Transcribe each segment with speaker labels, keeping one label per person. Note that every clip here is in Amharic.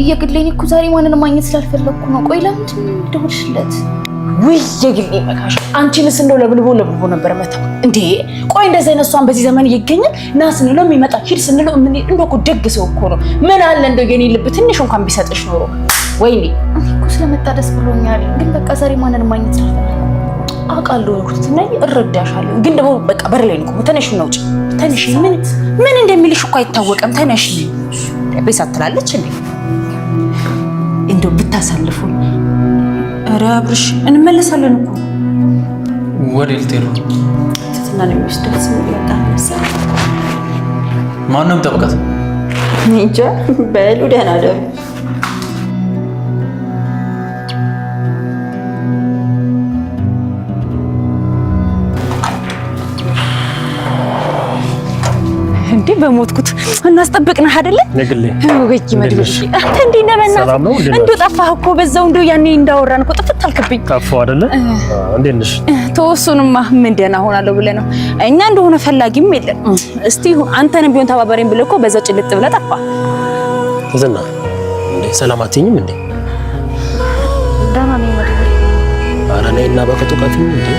Speaker 1: የግሌን እኮ ዛሬ ማንንም ማግኘት ስላልፈለኩ ነው። ቆይ ለምንድን ነው ደውልሽለት?
Speaker 2: ውይ የግሌ መካሽ አንቺንስ እንደው ለብልቦ ነበር መጣው እንዴ? ቆይ እንደዚህ አይነት እሷን በዚህ ዘመን ይገኛል? ና ስንለው የሚመጣ ሂድ ስንለው ምን እንደው እኮ ደግ ሰው እኮ ነው። ምን አለ እንደው የኔ ልብ ትንሽ እንኳን ቢሰጥሽ ኖሮ። ወይኔ
Speaker 1: እኔ እኮ ስለመጣ ደስ ብሎኛል፣ ግን በቃ ዛሬ ማንንም ማግኘት ስላልፈለኩ
Speaker 2: አውቃለሁ እኮ ትነኝ እረዳሻለሁ። ግን ደግሞ በቃ በር ላይ ነው ተነሽ ነው ውጪ ተነሽ። ምን እንደሚልሽ እኮ አይታወቅም። ተነሽ ቤት አትላለች እንዴ? እንደው ብታሳልፉ። ኧረ አብርሽ እንመለሳለን እኮ
Speaker 3: ወደ ልትሄዱ
Speaker 2: ትትና ነው የሚወስዳት ሰው ይወጣል መሰለኝ።
Speaker 3: ማንም ጠብቃት
Speaker 2: እንጃ። በሉ ደህና ደሩ። እንዴ በሞትኩት እናስጠብቅነህ አይደለ?
Speaker 3: ነግሌ
Speaker 2: ወይ መድብሽ አንተ እንዴ ነበና እንዶ ጠፋህ እኮ በዛው እንዶ ያኔ እንዳወራን እኮ ጥፍት አልክብኝ።
Speaker 3: ጠፋው አይደለ? እንዴት ነሽ?
Speaker 2: ተወሱንማ ምን ደህና ሆናለሁ ብለህ ነው? እኛ እንደሆነ ፈላጊም የለም። እስቲ አንተንም ቢሆን ተባበሬን ብለህ እኮ በዛው ጭልጥ ብለህ ጠፋ።
Speaker 3: ዝና እንዴ ሰላም አትይኝም እንዴ?
Speaker 1: ደህና ነኝ መድብል።
Speaker 3: ኧረ ነይና በከቱ ቀፊኝ እንዴ።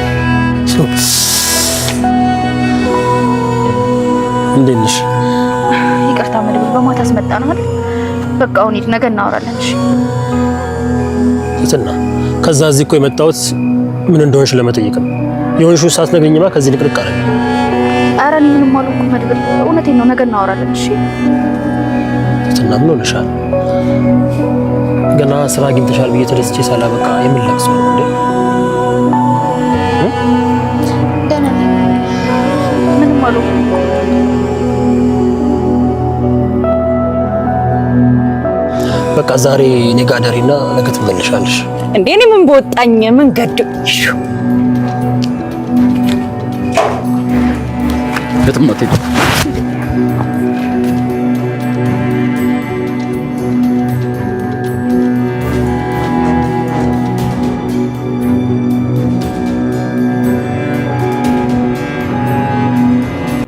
Speaker 3: እንዴት ነሽ?
Speaker 1: ይቅርታ መድብል፣ በማታ አስመጣን አይደል? በቃ አሁን ሂድ፣ ነገ እናወራለን። እሺ
Speaker 3: ዝና ከዛ እዚህ እኮ የመጣሁት ምን እንደሆንሽ ለመጠየቅ ነው። የሆንሽው ሳትነግሪኝማ ከዚህ ንቅርቅ አለ።
Speaker 1: ኧረ እኔ ምንም አልሆንኩም መድብል፣ እውነቴን ነው። ነገ እናወራለን። እሺ
Speaker 3: ዝና ምን ሆነሻል? ገና ስራ አግኝተሻል ብዬ ተደስቼ ሳላበቃ የምንለቅስ ነው እንዴ?
Speaker 1: ደህና ነኝ፣ ምንም አልሆንኩም።
Speaker 3: በቃ ዛሬ እኔ ጋር ደሪና ነገ ትመለሻለሽ።
Speaker 2: እንዴ እኔ ምን በወጣኝ ምን ገደሽ?
Speaker 3: ለጥማቴ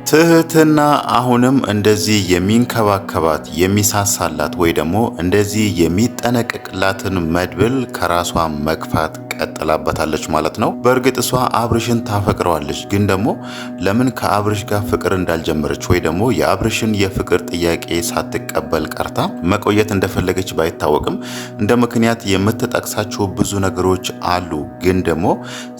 Speaker 4: ትህትና አሁንም እንደዚህ የሚንከባከባት የሚሳሳላት ወይ ደግሞ እንደዚህ የሚጠነቀቅላትን መድብል ከራሷ መግፋት ቀጥላበታለች ማለት ነው። በእርግጥ እሷ አብርሽን ታፈቅረዋለች፣ ግን ደግሞ ለምን ከአብርሽ ጋር ፍቅር እንዳልጀመረች ወይ ደግሞ የአብርሽን የፍቅር ጥያቄ ሳትቀበል ቀርታ መቆየት እንደፈለገች ባይታወቅም እንደ ምክንያት የምትጠቅሳቸው ብዙ ነገሮች አሉ። ግን ደግሞ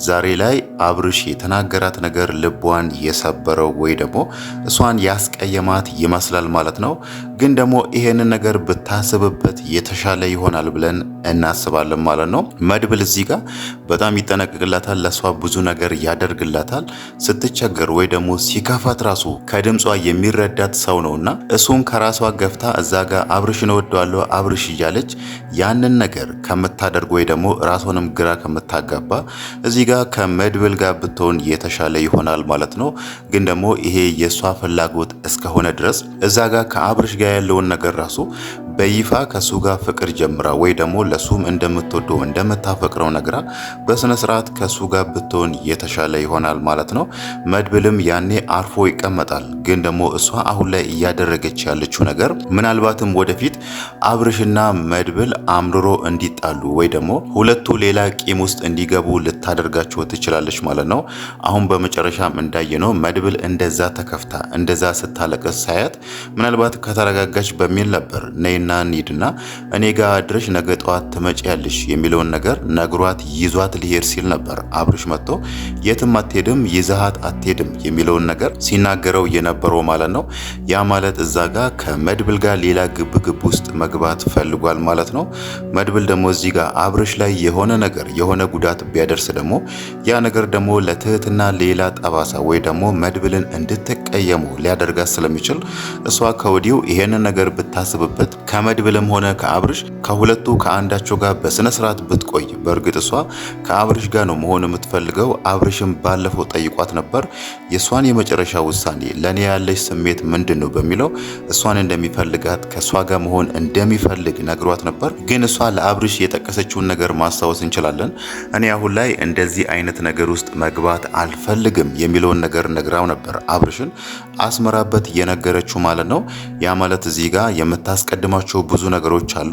Speaker 4: ዛሬ ላይ አብርሽ የተናገራት ነገር ልቧን የሰበረው ወይ ደግሞ እሷን ያስቀየማት ይመስላል ማለት ነው። ግን ደግሞ ይሄንን ነገር ብታስብበት የተሻለ ይሆናል ብለን እናስባለን ማለት ነው። መድብል እዚህ ጋር በጣም ይጠነቅቅላታል፣ ለሷ ብዙ ነገር ያደርግላታል። ስትቸገር ወይ ደግሞ ሲከፋት ራሱ ከድምጿ የሚረዳት ሰው ነውና እሱን ከራሷ ገፍታ እዛ ጋር አብርሽን እወደዋለሁ አብርሽ እያለች ያንን ነገር ከምታደርግ ወይ ደግሞ ራሷንም ግራ ከምታጋባ እዚህ ጋር ከመድብል ጋር ብትሆን የተሻለ ይሆናል ማለት ነው። ግን ደግሞ ይሄ የሷ ፍላጎት እስከሆነ ድረስ እዛ ጋር ከአብርሽ ጋር ያለውን ነገር ራሱ በይፋ ከሱ ጋር ፍቅር ጀምራ ወይ ደግሞ ለሱም እንደምትወደው እንደምታፈቅረው ነግራ በስነ ስርዓት ከሱ ጋር ብትሆን የተሻለ ይሆናል ማለት ነው። መድብልም ያኔ አርፎ ይቀመጣል። ግን ደግሞ እሷ አሁን ላይ እያደረገች ያለችው ነገር ምናልባትም ወደፊት አብርሽና መድብል አምርሮ እንዲጣሉ ወይ ደግሞ ሁለቱ ሌላ ቂም ውስጥ እንዲገቡ ልታደርጋቸው ትችላለች ማለት ነው። አሁን በመጨረሻም እንዳየነው መድብል እንደዛ ተከፍታ እንደዛ ስታለቅስ ሳያት ምናልባት ከተረጋጋች በሚል ነበር ነይና እንሂድና እኔ ጋር አድረሽ ነገ ጠዋት ትመጪያለሽ የሚለውን ነገር ነግሯት ይዟት ሊሄድ ሲል ነበር አብርሽ መጥቶ የትም አትሄድም ይዛሃት አትሄድም የሚለውን ነገር ሲናገረው የነበረው ማለት ነው። ያ ማለት እዛ ጋር ከመድብል ጋር ሌላ ግብ ውስጥ መግባት ፈልጓል ማለት ነው። መድብል ደግሞ እዚህ ጋር አብርሽ ላይ የሆነ ነገር የሆነ ጉዳት ቢያደርስ ደግሞ ያ ነገር ደግሞ ለትህትና ሌላ ጠባሳ ወይ ደግሞ መድብልን እንድትቀየሙ ሊያደርጋት ስለሚችል እሷ ከወዲሁ ይሄንን ነገር ብታስብበት ከመድብልም ሆነ ከአብርሽ ከሁለቱ ከአንዳቸው ጋር በስነ ስርዓት ብትቆይ። በእርግጥ እሷ ከአብርሽ ጋር ነው መሆን የምትፈልገው። አብርሽም ባለፈው ጠይቋት ነበር የሷን የመጨረሻ ውሳኔ ለኔ ያለሽ ስሜት ምንድነው በሚለው እሷን እንደሚፈልጋት ከሷ ጋር መሆን እንደሚፈልግ ነግሯት ነበር። ግን እሷ ለአብርሽ የጠቀሰችውን ነገር ማስታወስ እንችላለን። እኔ አሁን ላይ እንደዚህ አይነት ነገር ውስጥ መግባት አልፈልግም የሚለውን ነገር ነግራው ነበር አብርሽን አስመራበት የነገረችው ማለት ነው። ያ ማለት እዚህ ጋር የምታስቀድማቸው ያልነገሯቸው ብዙ ነገሮች አሉ።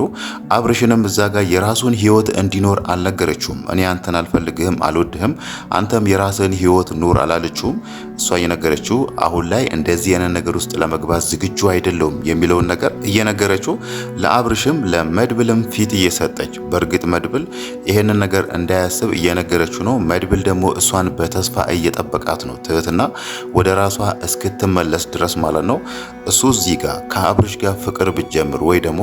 Speaker 4: አብርሽንም እዛ ጋር የራሱን ህይወት እንዲኖር አልነገረችውም። እኔ አንተን አልፈልግህም፣ አልወድህም፣ አንተም የራስን ህይወት ኑር አላለችውም። እሷ እየነገረችው አሁን ላይ እንደዚህ አይነት ነገር ውስጥ ለመግባት ዝግጁ አይደለሁም የሚለውን ነገር እየነገረችው ለአብርሽም ለመድብልም ፊት እየሰጠች፣ በእርግጥ መድብል ይሄንን ነገር እንዳያስብ እየነገረችው ነው። መድብል ደግሞ እሷን በተስፋ እየጠበቃት ነው፣ ትህትና ወደ ራሷ እስክትመለስ ድረስ ማለት ነው። እሱ እዚህ ጋር ከአብርሽ ጋር ፍቅር ብትጀምር ወይ ደግሞ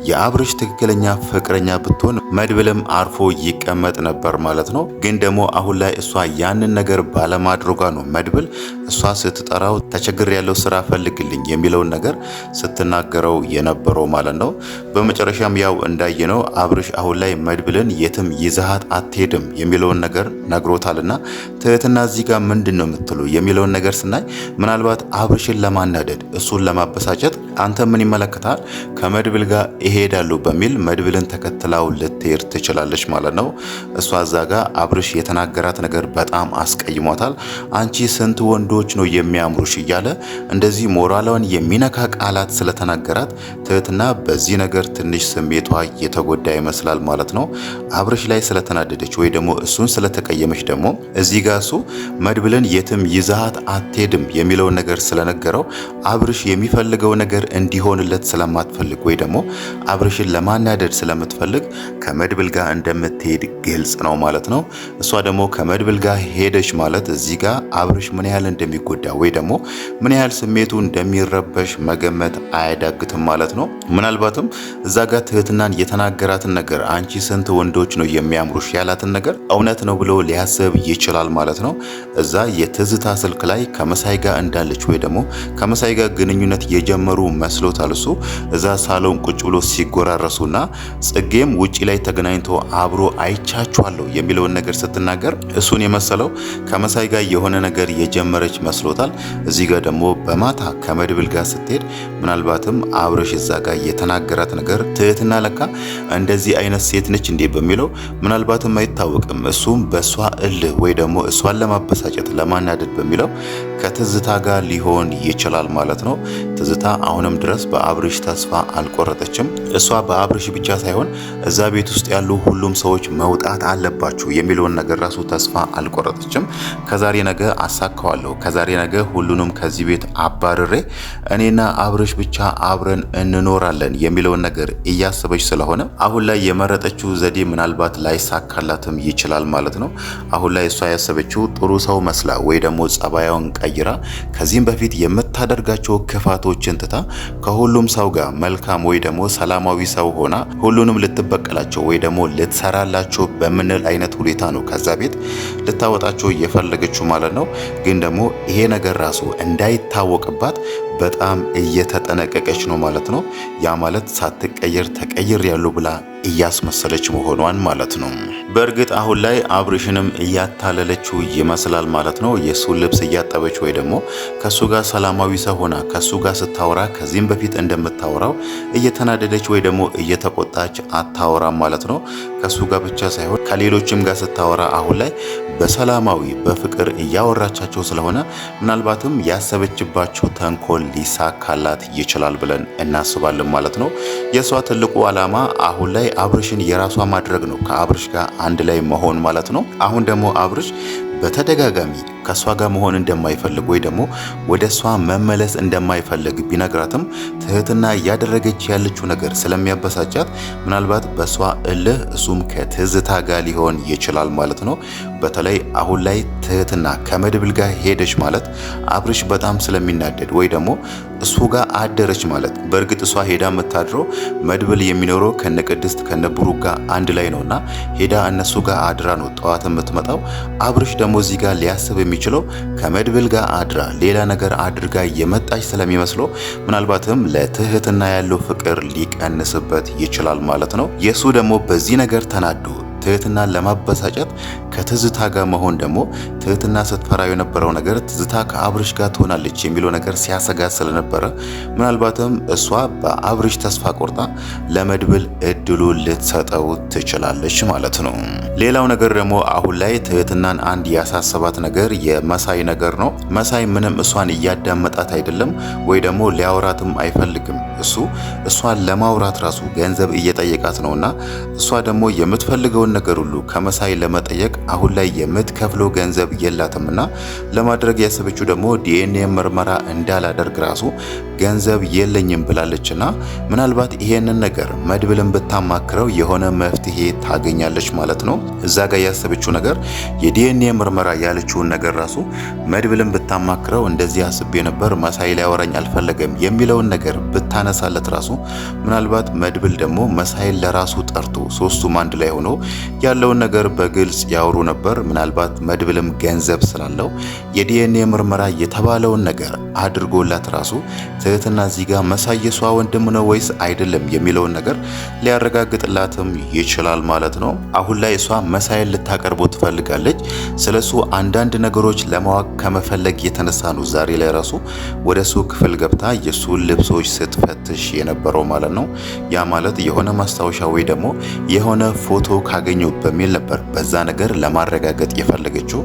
Speaker 4: የአብርሽ ትክክለኛ ፍቅረኛ ብትሆን መድብልም አርፎ ይቀመጥ ነበር ማለት ነው። ግን ደግሞ አሁን ላይ እሷ ያንን ነገር ባለማድረጓ ነው መድብል እሷ ስትጠራው ተቸግር ያለው ስራ ፈልግልኝ የሚለውን ነገር ስትናገረው የነበረው ማለት ነው። በመጨረሻም ያው እንዳየነው አብርሽ አሁን ላይ መድብልን የትም ይዛሃት አትሄድም የሚለውን ነገር ነግሮታልና ትህትና እዚህ ጋር ምንድን ነው የምትሉ የሚለውን ነገር ስናይ ምናልባት አብርሽን ለማናደድ እሱን ለማበሳጨት አንተ ምን ይመለከታል ከመድብል ጋር ይሄዳሉ በሚል መድብልን ተከትላው ልትሄድ ትችላለች ማለት ነው። እሷ እዛ ጋር አብርሽ የተናገራት ነገር በጣም አስቀይሟታል። አንቺ ስንት ወንዶች ነው የሚያምሩሽ እያለ እንደዚህ ሞራሏን የሚነካ ቃላት ስለተናገራት ትህትና በዚህ ነገር ትንሽ ስሜቷ የተጎዳ ይመስላል ማለት ነው። አብርሽ ላይ ስለተናደደች ወይ ደግሞ እሱን ስለተቀየመች ደግሞ እዚህ ጋር እሱ መድብልን የትም ይዛሃት አትሄድም የሚለውን ነገር ስለነገረው አብርሽ የሚፈልገው ነገር እንዲሆንለት ስለማትፈልግ ወይ ደግሞ አብርሽን ለማናደድ ስለምትፈልግ ከመድብል ጋር እንደምትሄድ ግልጽ ነው ማለት ነው። እሷ ደግሞ ከመድብል ጋር ሄደች ማለት እዚህ ጋር አብርሽ ምን ያህል እንደሚጎዳ ወይ ደግሞ ምን ያህል ስሜቱ እንደሚረበሽ መገመት አያዳግትም ማለት ነው። ምናልባትም እዛ ጋር ትህትናን የተናገራትን ነገር አንቺ ስንት ወንዶች ነው የሚያምሩሽ ያላትን ነገር እውነት ነው ብሎ ሊያስብ ይችላል ማለት ነው። እዛ የትዝታ ስልክ ላይ ከመሳይ ጋር እንዳለች ወይ ደግሞ ከመሳይ ጋር ግንኙነት የጀመሩ መስሎታል። እሱ እዛ ሳሎን ቁጭ ብሎ ሲጎራረሱና ጽጌም ውጪ ላይ ተገናኝቶ አብሮ አይቻችኋለሁ የሚለውን ነገር ስትናገር እሱን የመሰለው ከመሳይ ጋር የሆነ ነገር የጀመረች መስሎታል። እዚህ ጋር ደግሞ በማታ ከመድብል ጋር ስትሄድ ምናልባትም አብርሽ እዛ ጋር የተናገራት ነገር ትህትና ለካ እንደዚህ አይነት ሴት ነች እንዴ በሚለው ምናልባትም አይታወቅም። እሱም በሷ እልህ ወይ ደግሞ እሷን ለማበሳጨት ለማናደድ በሚለው ከትዝታ ጋር ሊሆን ይችላል ማለት ነው። ትዝታ አሁንም ድረስ በአብርሽ ተስፋ አልቆረጠችም። እሷ በአብርሽ ብቻ ሳይሆን እዛ ቤት ውስጥ ያሉ ሁሉም ሰዎች መውጣት አለባቸው የሚለውን ነገር ራሱ ተስፋ አልቆረጠችም። ከዛሬ ነገ አሳካዋለሁ፣ ከዛሬ ነገ ሁሉንም ከዚህ ቤት አባርሬ እኔና አብርሽ ብቻ አብረን እንኖራለን የሚለውን ነገር እያሰበች ስለሆነ አሁን ላይ የመረጠችው ዘዴ ምናልባት ላይሳካላትም ይችላል ማለት ነው። አሁን ላይ እሷ ያሰበችው ጥሩ ሰው መስላ ወይ ደግሞ ጸባያውን ቀይራ ከዚህም በፊት የምታደርጋቸው ክፋቶችን ትታ ከሁሉም ሰው ጋር መልካም ወይ ደግሞ ሰላማዊ ሰው ሆና ሁሉንም ልትበቀላቸው ወይ ደግሞ ልትሰራላቸው በምንል አይነት ሁኔታ ነው ከዛ ቤት ልታወጣቸው እየፈለገችው ማለት ነው። ግን ደግሞ ይሄ ነገር ራሱ እንዳይታወቅባት በጣም እየተጠነቀቀች ነው ማለት ነው። ያ ማለት ሳትቀየር ተቀይር ያለው ብላ እያስመሰለች መሆኗን ማለት ነው። በእርግጥ አሁን ላይ አብርሽንም እያታለለችው ይመስላል ማለት ነው። የሱን ልብስ እያጠበች ወይ ደግሞ ከሱ ጋር ሰላማዊ ሰው ሆና ከሱ ጋር ስታወራ ከዚህም በፊት እንደምታወራው እየተናደደች ወይ ደግሞ እየተቆጣች አታወራም ማለት ነው። ከሱ ጋር ብቻ ሳይሆን ከሌሎችም ጋር ስታወራ አሁን ላይ በሰላማዊ በፍቅር እያወራቻቸው ስለሆነ ምናልባትም ያሰበችባቸው ተንኮል ሊሳካላት ይችላል ብለን እናስባለን ማለት ነው። የሷ ትልቁ ዓላማ አሁን ላይ አብርሽን የራሷ ማድረግ ነው፣ ከአብርሽ ጋር አንድ ላይ መሆን ማለት ነው። አሁን ደግሞ አብርሽ በተደጋጋሚ ከሷ ጋር መሆን እንደማይፈልግ ወይ ደግሞ ወደ እሷ መመለስ እንደማይፈልግ ቢነግራትም ትህትና እያደረገች ያለችው ነገር ስለሚያበሳጫት ምናልባት በሷ እልህ እሱም ከትዝታ ጋር ሊሆን ይችላል ማለት ነው። በተለይ አሁን ላይ ትህትና ከመድብል ጋር ሄደች ማለት አብርሽ በጣም ስለሚናደድ ወይ ደግሞ እሱ ጋር አደረች ማለት በእርግጥ እሷ ሄዳ የምታድረው መድብል የሚኖረው ከነቅድስት ከነብሩ ጋር አንድ ላይ ነውና ሄዳ እነሱ ጋር አድራ ነው ጠዋት የምትመጣው። አብርሽ ደግሞ እዚህ ጋር ሊያስብ የሚችለው ከመድብል ጋር አድራ ሌላ ነገር አድርጋ የመጣች ስለሚመስለው ምናልባትም ለትህትና ያለው ፍቅር ሊቀንስበት ይችላል ማለት ነው። የሱ ደግሞ በዚህ ነገር ተናዶ ትህትናን ለማበሳጨት ከትዝታ ጋር መሆን ደግሞ ትህትና ስትፈራው የነበረው ነገር ትዝታ ከአብርሽ ጋር ትሆናለች የሚለው ነገር ሲያሰጋት ስለነበረ ምናልባትም እሷ በአብርሽ ተስፋ ቆርጣ ለመድብል እድሉ ልትሰጠው ትችላለች ማለት ነው። ሌላው ነገር ደግሞ አሁን ላይ ትህትናን አንድ ያሳሰባት ነገር የመሳይ ነገር ነው። መሳይ ምንም እሷን እያዳመጣት አይደለም ወይ ደግሞ ሊያወራትም አይፈልግም። እሷን ለማውራት ራሱ ገንዘብ እየጠየቃት ነውና እሷ ደግሞ የምትፈልገውን ነገር ሁሉ ከመሳይ ለመጠየቅ አሁን ላይ የምትከፍለው ገንዘብ የላትምና ለማድረግ ያሰበችው ደግሞ ዲኤንኤ ምርመራ እንዳላደርግ ራሱ ገንዘብ የለኝም ብላለችና ምናልባት ይሄንን ነገር መድብልን ብታማክረው የሆነ መፍትሄ ታገኛለች ማለት ነው። እዛ ጋር ያሰበችው ነገር የዲኤንኤ ምርመራ ያለችውን ነገር ራሱ መድብልን ብታማክረው እንደዚህ አስቤ ነበር መሳይ ሊያወራኝ አልፈለገም የሚለውን ነገር ብታነሳለት ራሱ ምናልባት መድብል ደግሞ መሳይን ለራሱ ጠርቶ ሶስቱም አንድ ላይ ሆኖ ያለውን ነገር በግልጽ ያወሩ ነበር። ምናልባት መድብልም ገንዘብ ስላለው የዲኤንኤ ምርመራ የተባለውን ነገር አድርጎላት ራሱ ትህትና እዚህ ጋር መሳይ የሷ ወንድም ነው ወይስ አይደለም የሚለውን ነገር ሊያረጋግጥላትም ይችላል ማለት ነው። አሁን ላይ እሷ መሳይን ልታቀርቦ ትፈልጋለች። ስለሱ አንዳንድ ነገሮች ለማወቅ ከመፈለግ የተነሳ ነው ዛሬ ላይ ራሱ ወደ ሱ ክፍል ገብታ የሱን ልብሶች ስትፈትሽ የነበረው ማለት ነው። ያ ማለት የሆነ ማስታወሻ ወይ ደግሞ የሆነ ፎቶ ካገኘው በሚል ነበር በዛ ነገር ለማረጋገጥ የፈለገችው።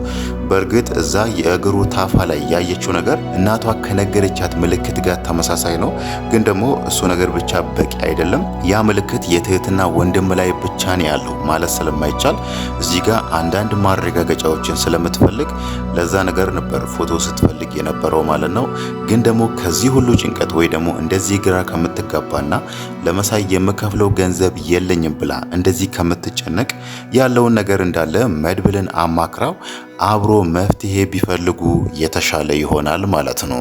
Speaker 4: በእርግጥ እዛ የእግሩ ታፋ ላይ ያየችው ነገር እናቷ ከነገረቻት ምልክት ጋር ተመሳሳይ ነው። ግን ደግሞ እሱ ነገር ብቻ በቂ አይደለም። ያ ምልክት የትህትና ወንድም ላይ ብቻ ነው ያለው ማለት ስለማይቻል እዚህ ጋር አንዳንድ ማረጋገጫዎችን ስለምትፈልግ ለዛ ነገር ነበር ፎቶ ስትፈልግ የነበረው ማለት ነው። ግን ደግሞ ከዚህ ሁሉ ጭንቀት ወይ ደግሞ እንደዚህ ግራ ከምትጋባና ለመሳይ የምከፍለው ገንዘብ የለኝም ብላ እንደዚህ ከምትጨነቅ ያለውን ነገር እንዳለ መድብልን አማክራው አብሮ መፍትሄ ቢፈልጉ የተሻለ ይሆናል ማለት ነው።